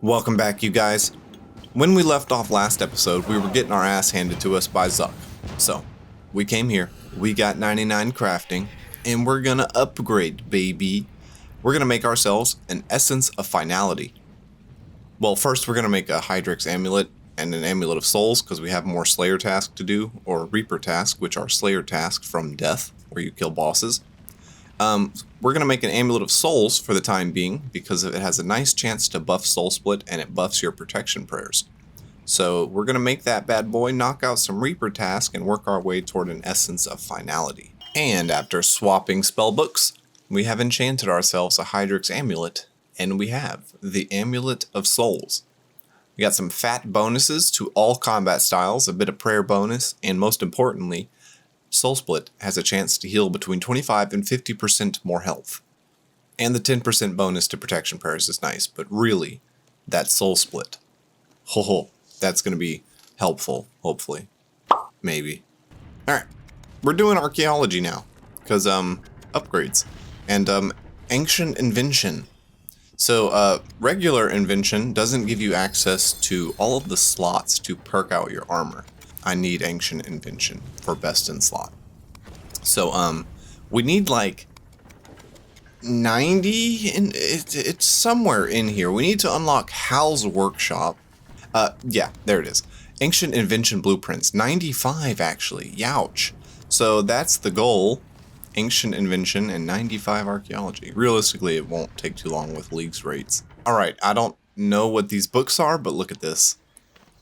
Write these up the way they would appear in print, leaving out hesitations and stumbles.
Welcome back, you guys. When we left off last episode, we were getting our ass handed to us by Zuck. So, we came here, we got 99 crafting, and we're gonna upgrade, baby. We're gonna make ourselves an Essence of Finality. Well, first we're gonna make a Hydrix Amulet and an Amulet of Souls, because we have more Slayer tasks to do, or Reaper tasks, which are Slayer tasks from death, where you kill bosses. We're going to make an Amulet of Souls for the time being, because it has a nice chance to buff Soul Split, and it buffs your protection prayers. So we're going to make that bad boy, knock out some Reaper tasks, and work our way toward an Essence of Finality. And after swapping spellbooks, we have enchanted ourselves a Hydrix Amulet, and we have the Amulet of Souls. We got some fat bonuses to all combat styles, a bit of prayer bonus, and most importantly, Soul Split has a chance to heal between 25 and 50% more health. And the 10% bonus to protection prayers is nice, but really, that Soul Split. That's going to be helpful, hopefully. Maybe. Alright, we're doing archaeology now, because, upgrades. And, ancient invention. So, regular invention doesn't give you access to all of the slots to perk out your armor. I need ancient invention for best in slot. So, we need like 90, and it's somewhere in here. We need to unlock Hal's workshop. Yeah, there it is. Ancient invention blueprints, 95 actually. Youch. So that's the goal. Ancient invention and 95 archaeology. Realistically, it won't take too long with League's rates. All right, I don't know what these books are, but look at this.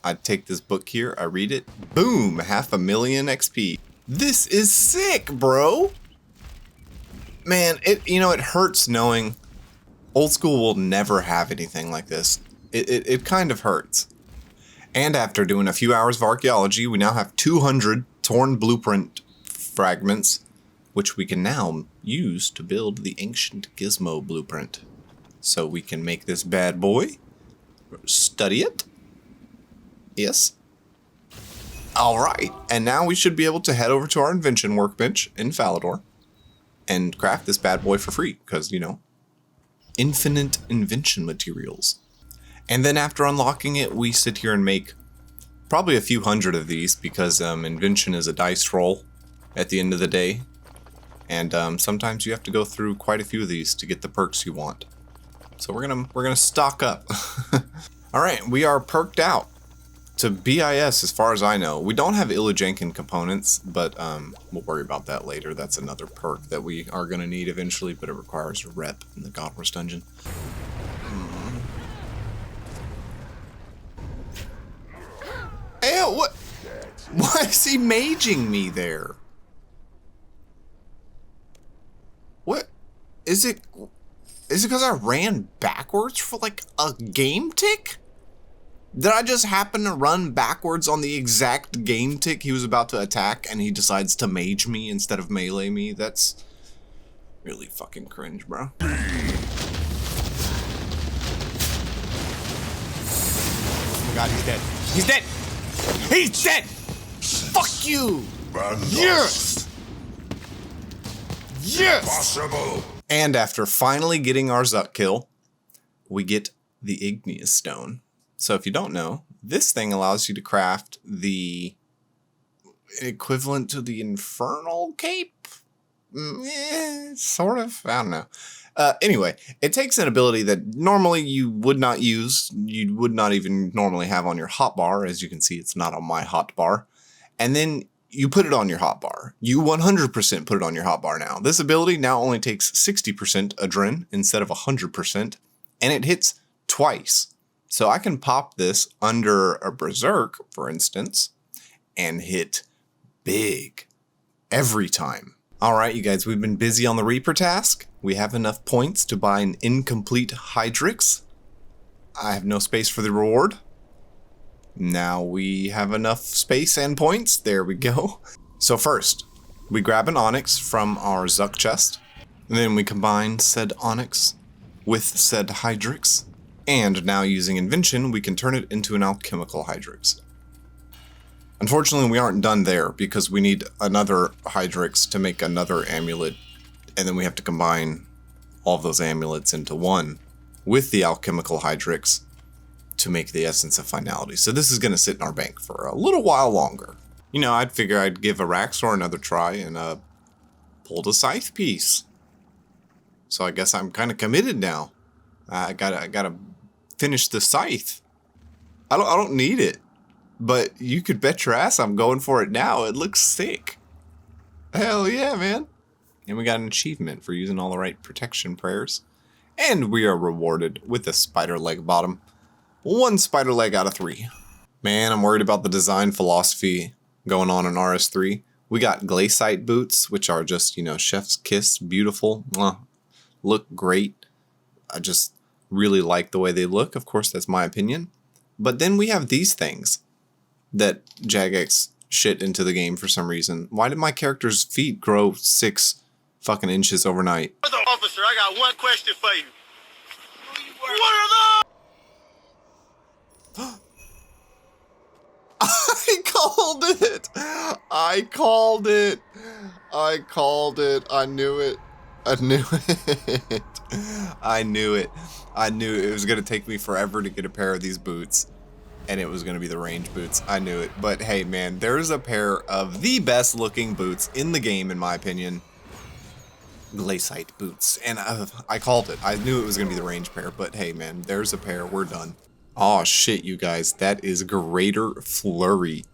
I take this book here, I read it, boom, 500,000 XP. This is sick, bro. Man, it hurts knowing old school will never have anything like this. It kind of hurts. And after doing a few hours of archaeology, we now have 200 torn blueprint fragments, which we can now use to build the ancient gizmo blueprint. So we can make this bad boy, study it. Yes. Alright, and now we should be able to head over to our invention workbench in Falador and craft this bad boy for free, because, infinite invention materials. And then after unlocking it, we sit here and make probably a few hundred of these, because invention is a dice roll at the end of the day. And sometimes you have to go through quite a few of these to get the perks you want. So we're gonna stock up. Alright, we are perked out to BIS, as far as I know. We don't have Illajankin components, but we'll worry about that later. That's another perk that we are going to need eventually, but it requires a rep in the God Wars dungeon. Hey, what? Why is he maging me there? What? Is it because I ran backwards for like a game tick? Did I just happen to run backwards on the exact game tick he was about to attack, and he decides to mage me instead of melee me? That's really fucking cringe, bro. Oh my god, he's dead. He's dead! He's dead! Fuck you! Yes! Yes! Impossible! And after finally getting our Zuck kill, we get the Igneous Stone. So if you don't know, this thing allows you to craft the equivalent to the Infernal Cape? Sort of? I don't know. Anyway, it takes an ability that normally you would not use, you would not even normally have on your hotbar. As you can see, it's not on my hotbar. And then you put it on your hotbar. You 100% put it on your hotbar now. This ability now only takes 60% adren instead of 100%, and it hits twice. So I can pop this under a Berserk, for instance, and hit big every time. Alright, you guys, we've been busy on the Reaper task. We have enough points to buy an incomplete Hydrix. I have no space for the reward. Now we have enough space and points. There we go. So first, we grab an Onyx from our Zuck chest. And then we combine said Onyx with said Hydrix. And now using Invention, we can turn it into an alchemical Hydrix. Unfortunately, we aren't done there, because we need another Hydrix to make another amulet, and then we have to combine all of those amulets into one with the alchemical Hydrix to make the Essence of Finality. So this is going to sit in our bank for a little while longer. You know, I'd figure I'd give Araxor another try and pull the Scythe piece. So I guess I'm kind of committed now. I gotta finish the Scythe. I don't need it, but you could bet your ass I'm going for it now. It looks sick. Hell yeah, man. And we got an achievement for using all the right protection prayers. And we are rewarded with a spider leg bottom. 1 spider leg out of 3. Man, I'm worried about the design philosophy going on in RS3. We got glaciite boots, which are just, you know, chef's kiss, beautiful, look great. I just really like the way they look. Of course, that's my opinion. But then we have these things that Jagex shit into the game for some reason. Why did my character's feet grow 6 fucking inches overnight? Officer, I got one question for you. What are those? I called it! I called it! I called it! I knew it! I knew it! I knew it! I knew it was gonna take me forever to get a pair of these boots. And it was gonna be the range boots. I knew it. But hey man, there's a pair of the best looking boots in the game in my opinion. Glaciite boots. And I called it. I knew it was gonna be the range pair, but hey man, there's a pair. We're done. Oh shit, you guys, that is Greater Flurry.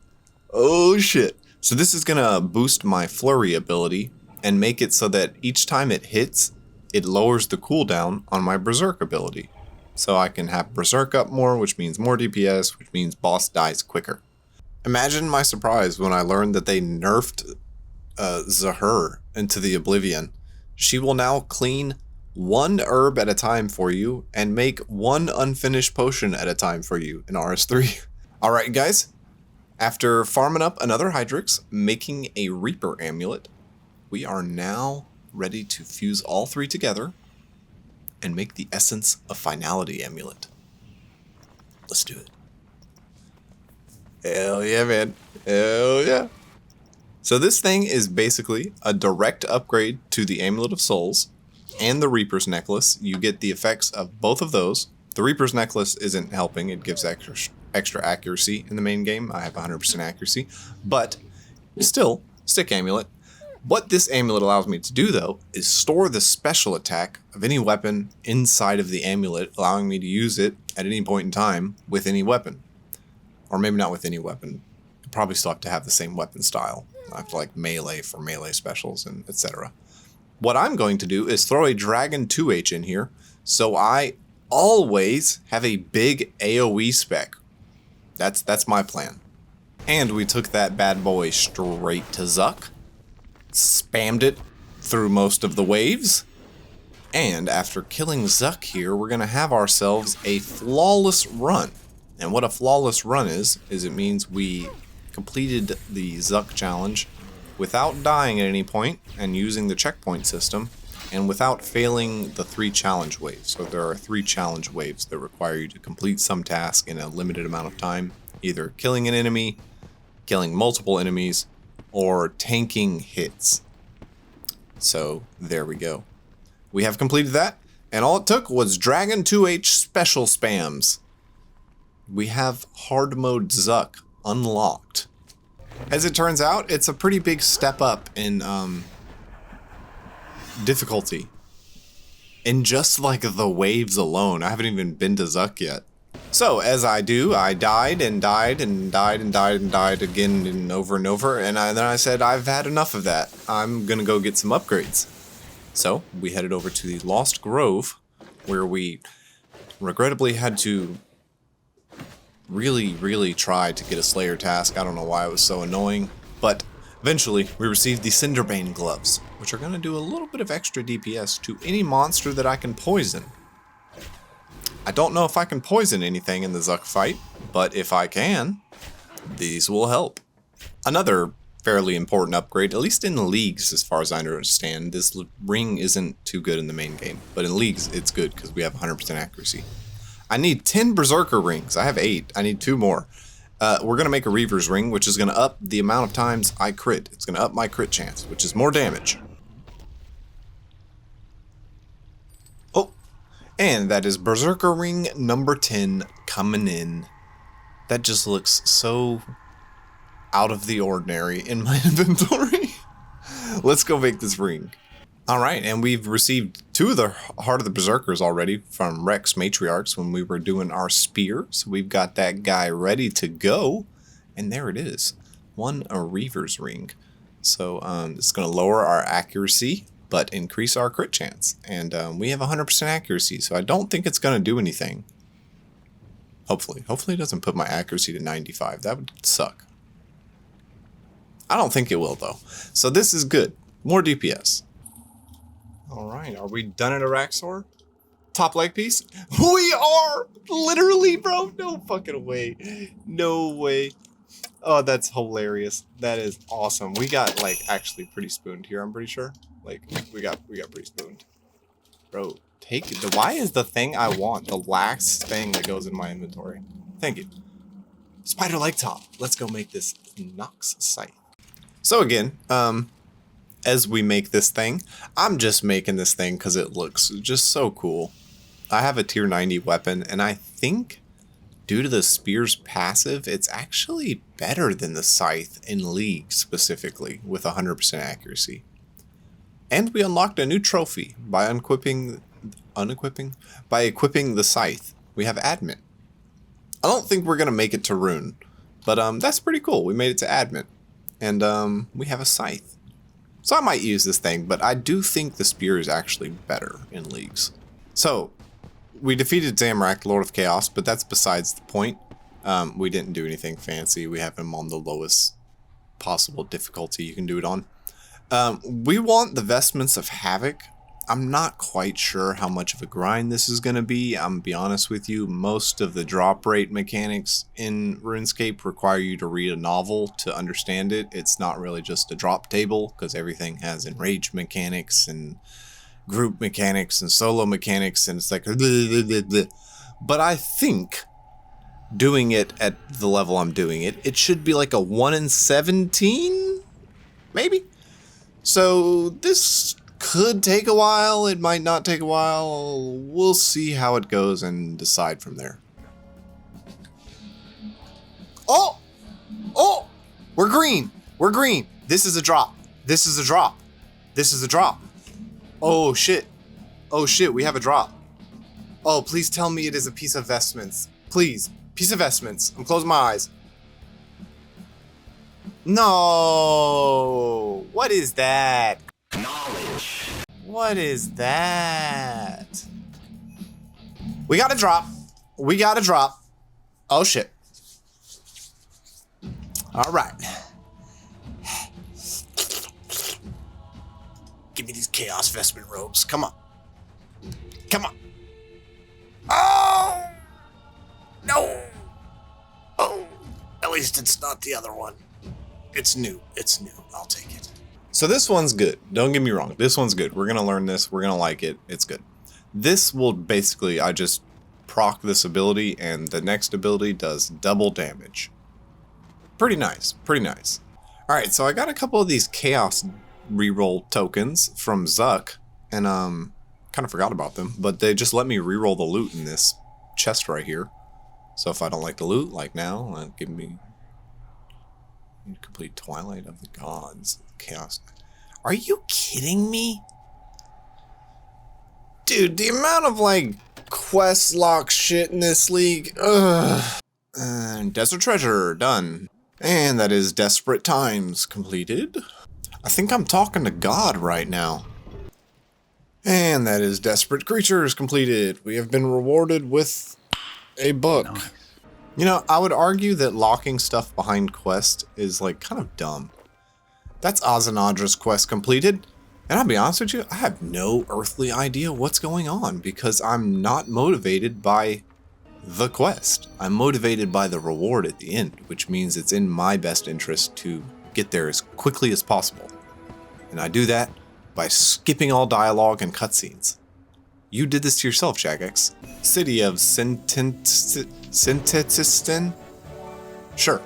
Oh shit. So this is gonna boost my Flurry ability and make it so that each time it hits, it lowers the cooldown on my Berserk ability. So I can have Berserk up more, which means more DPS, which means boss dies quicker. Imagine my surprise when I learned that they nerfed Zahur into the Oblivion. She will now clean 1 herb at a time for you and make 1 unfinished potion at a time for you in RS3. Alright guys, after farming up another Hydrix, making a Reaper amulet, we are now ready to fuse all 3 together and make the Essence of Finality amulet. Let's do it. Hell yeah, man. Hell yeah. So this thing is basically a direct upgrade to the Amulet of Souls and the Reaper's Necklace. You get the effects of both of those. The Reaper's Necklace isn't helping. It gives extra accuracy in the main game. I have 100% accuracy. But still, stick amulet. What this amulet allows me to do, though, is store the special attack of any weapon inside of the amulet, allowing me to use it at any point in time with any weapon. Or maybe not with any weapon. You probably still have to have the same weapon style. I have to like melee for melee specials and etc. What I'm going to do is throw a Dragon 2H in here, so I always have a big AoE spec. That's my plan. And we took that bad boy straight to Zuck. Spammed it through most of the waves. And after killing Zuck here, we're going to have ourselves a flawless run. And what a flawless run is it means we completed the Zuck challenge without dying at any point and using the checkpoint system and without failing the 3 challenge waves. So there are 3 challenge waves that require you to complete some task in a limited amount of time, either killing an enemy, killing multiple enemies, or tanking hits. So there we go. We have completed that, and all it took was Dragon 2H special spams. We have hard mode Zuck unlocked. As it turns out, it's a pretty big step up in difficulty. In just like the waves alone. I haven't even been to Zuck yet. So, as I do, I died and died and died and died and died again and over, and then I said, I've had enough of that. I'm gonna go get some upgrades. So, we headed over to the Lost Grove, where we regrettably had to really try to get a Slayer task. I don't know why it was so annoying, but eventually we received the Cinderbane gloves, which are gonna do a little bit of extra DPS to any monster that I can poison. I don't know if I can poison anything in the Zuck fight, but if I can, these will help. Another fairly important upgrade, at least in leagues as far as I understand, this ring isn't too good in the main game, but in leagues it's good because we have 100% accuracy. I need 10 Berserker rings. I have 8. I need 2 more. We're going to make a Reaver's ring, which is going to up the amount of times I crit. It's going to up my crit chance, which is more damage. And that is Berserker Ring number 10 coming in. That just looks so out of the ordinary in my inventory. Let's go make this ring. All right, and we've received 2 of the Heart of the Berserkers already from Rex Matriarchs when we were doing our spear. So we've got that guy ready to go. And there it is. 1 a Reaver's Ring. So it's going to lower our accuracy, but increase our crit chance. And we have 100% accuracy, so I don't think it's going to do anything. Hopefully. Hopefully it doesn't put my accuracy to 95. That would suck. I don't think it will, though. So this is good. More DPS. Alright, are we done at Araxor? Top leg piece? We are! Literally, bro! No fucking way. No way. Oh, that's hilarious. That is awesome. We got, like, actually pretty spooned here, I'm pretty sure. Like, we got pretty spooned. Bro, take it. Why is the thing I want the last thing that goes in my inventory? Thank you. Spider leg top. Let's go make this Nox scythe. So again, as we make this thing, I'm just making this thing because it looks just so cool. I have a tier 90 weapon, and I think due to the spear's passive, it's actually better than the scythe in League specifically with 100% accuracy. And we unlocked a new trophy by equipping the scythe. We have admin. I don't think we're gonna make it to rune, but that's pretty cool. We made it to admin, and we have a scythe. So I might use this thing, but I do think the spear is actually better in Leagues. So we defeated Zamorak, Lord of Chaos, but that's besides the point. We didn't do anything fancy. We have him on the lowest possible difficulty you can do it on. We want the Vestments of Havoc. I'm not quite sure how much of a grind this is going to be. I'm going to be honest with you. Most of the drop rate mechanics in RuneScape require you to read a novel to understand it. It's not really just a drop table because everything has enrage mechanics and group mechanics and solo mechanics, and it's like blah, blah, blah, blah. But I think doing it at the level I'm doing it, it should be like a 1 in 17, maybe. So this could take a while, it might not take a while. We'll see how it goes and decide from there. Oh! Oh! We're green! We're green! This is a drop. This is a drop. This is a drop. Oh shit. Oh shit, we have a drop. Oh, please tell me it is a piece of vestments. Please. Piece of vestments. I'm closing my eyes. No! What is that? Knowledge. What is that? We got a drop. We got a drop. Oh shit. Alright. Give me these Chaos Vestment robes. Come on. Come on. Oh! No! Oh! At least it's not the other one. It's new. It's new. I'll take it. So this one's good. Don't get me wrong. This one's good. We're going to learn this. We're going to like it. It's good. This will basically, I just proc this ability, and the next ability does double damage. Pretty nice. Pretty nice. Alright, so I got a couple of these Chaos reroll tokens from Zuck, and kind of forgot about them, but they just let me reroll the loot in this chest right here. So if I don't like the loot, like now, give me complete Twilight of the Gods. Chaos. Are you kidding me? Dude, the amount of like quest lock shit in this league. Ugh. And Desert Treasure, done. And that is Desperate Times completed. I think I'm talking to God right now. And that is Desperate Creatures completed. We have been rewarded with a book. Nice. You know, I would argue that locking stuff behind quest is like kind of dumb. That's Azanadra's quest completed. And I'll be honest with you, I have no earthly idea what's going on because I'm not motivated by the quest. I'm motivated by the reward at the end, which means it's in my best interest to get there as quickly as possible. And I do that by skipping all dialogue and cutscenes. You did this to yourself, Jagex. City of Sintetistan? Sure.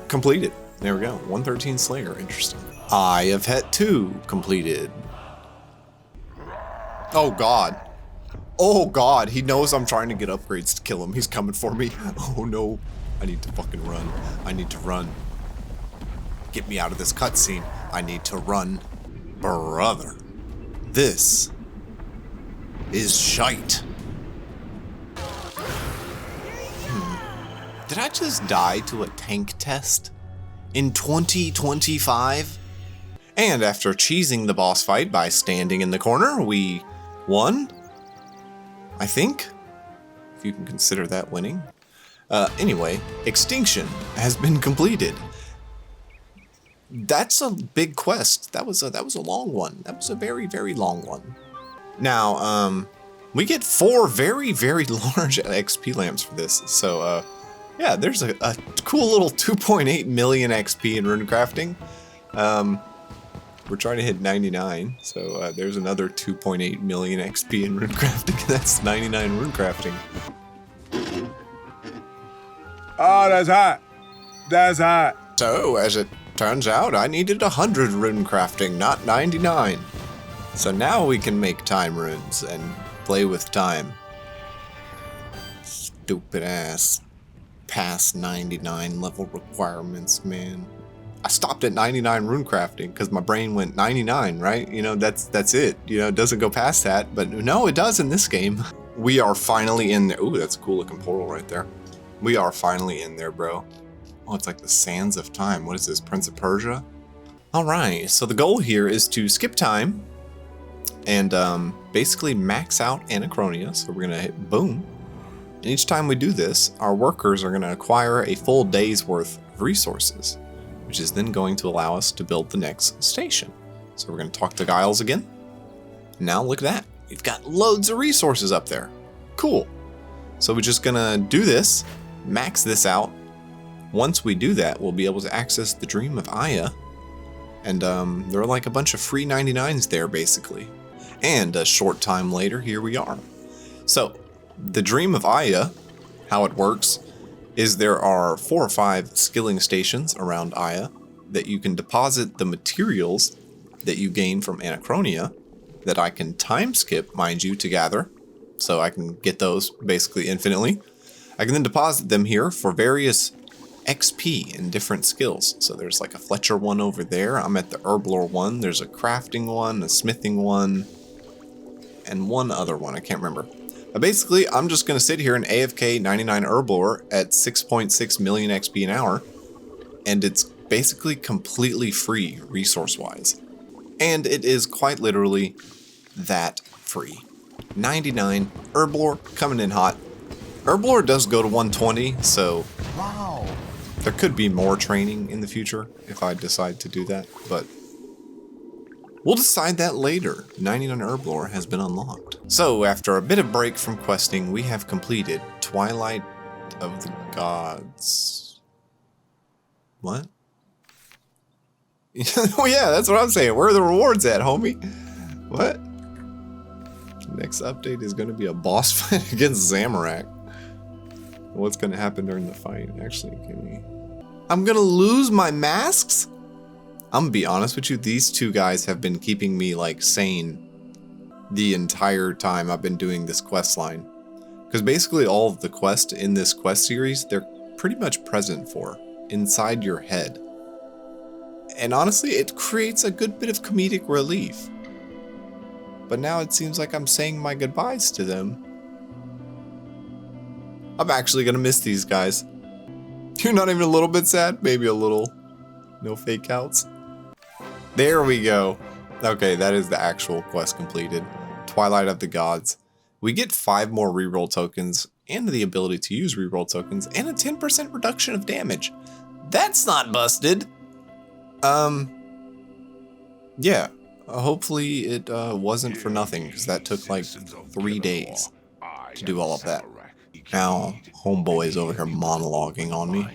Completed. There we go. 113 Slayer. Interesting. Eye of Het 2 completed. Oh god. Oh god, he knows I'm trying to get upgrades to kill him. He's coming for me. Oh no. I need to fucking run. I need to run. Get me out of this cutscene. I need to run. Brother. This is shite. Did I just die to a tank test? In 2025? And after cheesing the boss fight by standing in the corner, we won? I think? If you can consider that winning. Anyway, Extinction has been completed. That's a big quest. That was a long one. That was a very, very long one. Now, we get 4 very, very large XP lamps for this. So, yeah, there's a cool little 2.8 million XP in rune crafting. We're trying to hit 99, so there's another 2.8 million XP in rune crafting. That's 99 rune crafting. Oh, that's hot. That's hot. So, as it turns out, I needed 100 rune crafting, not 99. So now we can make time runes and play with time. Stupid ass. Past 99 level requirements, man. I stopped at 99 rune crafting because my brain went 99, right? You know, that's it. You know, it doesn't go past that, but no, it does in this game. We are finally in there. Ooh, that's a cool looking portal right there. We are finally in there, bro. Oh, it's like the Sands of Time. What is this, Prince of Persia? All right, so the goal here is to skip time and basically max out Anachronia. So we're gonna hit boom. And each time we do this, our workers are gonna acquire a full day's worth of resources, which is then going to allow us to build the next station. So we're going to talk to Giles again. Now look at that. We've got loads of resources up there. Cool. So we're just going to do this, max this out. Once we do that, we'll be able to access the Dream of Aya. And there are like a bunch of free 99s there, basically. And a short time later, here we are. So the Dream of Aya, how it works, is there are 4 or 5 skilling stations around Aya that you can deposit the materials that you gain from Anachronia that I can time skip, mind you, to gather. So I can get those basically infinitely. I can then deposit them here for various XP in different skills. So there's like a Fletcher one over there. I'm at the Herblore one. There's a crafting one, a smithing one, and one other one. I can't remember. Basically, I'm just going to sit here in AFK 99 Herblore at 6.6 million XP an hour, and it's basically completely free resource-wise. And it is quite literally that free. 99 Herblore coming in hot. Herblore does go to 120, so wow, there could be more training in the future if I decide to do that, but we'll decide that later. 99 Herblore has been unlocked. So, after a bit of break from questing, we have completed Twilight of the Gods. What? Oh yeah, that's what I'm saying. Where are the rewards at, homie? What? Next update is going to be a boss fight against Zamorak. What's going to happen during the fight? Actually, can we... I'm going to lose my masks? I'm gonna be honest with you, these two guys have been keeping me like sane the entire time I've been doing this quest line. Because basically all of the quests in this quest series, they're pretty much present for inside your head. And honestly, it creates a good bit of comedic relief. But now it seems like I'm saying my goodbyes to them. I'm actually gonna miss these guys. You're not even a little bit sad? Maybe a little. No fake outs. There we go. Okay, that is the actual quest completed. Twilight of the Gods. We get 5 more reroll tokens and the ability to use reroll tokens and a 10% reduction of damage. That's not busted. Yeah. Hopefully it wasn't for nothing, because that took like 3 days to do all of that. Now, homeboy is over here monologuing on me.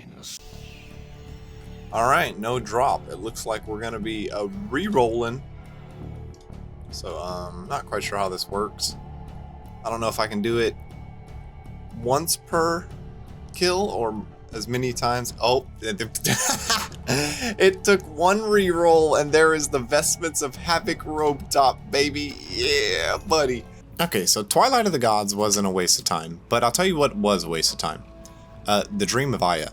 Alright, no drop. It looks like we're going to be re-rolling. So, not quite sure how this works. I don't know if I can do it once per kill or as many times. Oh, it took 1 re-roll and there is the Vestments of Havoc robe top, baby. Yeah, buddy. Okay, so Twilight of the Gods wasn't a waste of time, but I'll tell you what was a waste of time. The Dream of Aya.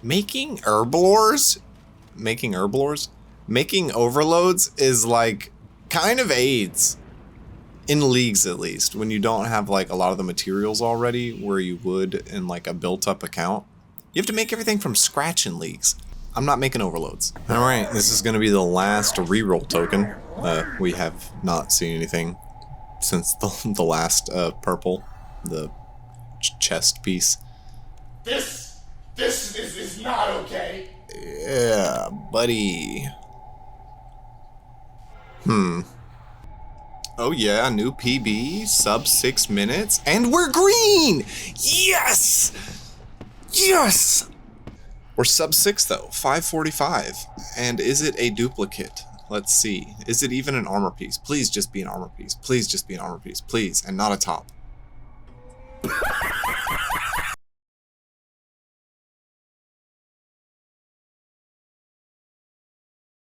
Making herblores? Making herblores? Making overloads is like kind of AIDS. In leagues at least, when you don't have like a lot of the materials already where you would in like a built up account. You have to make everything from scratch in leagues. I'm not making overloads. Alright, this is going to be the last reroll token. We have not seen anything since the last purple, the chest piece. This is not okay. Yeah, buddy. Oh yeah, new PB, sub 6 minutes, and we're green! Yes! Yes! We're sub 6 though, 545. And is it a duplicate? Let's see. Is it even an armor piece? Please just be an armor piece. Please just be an armor piece. Please, and not a top.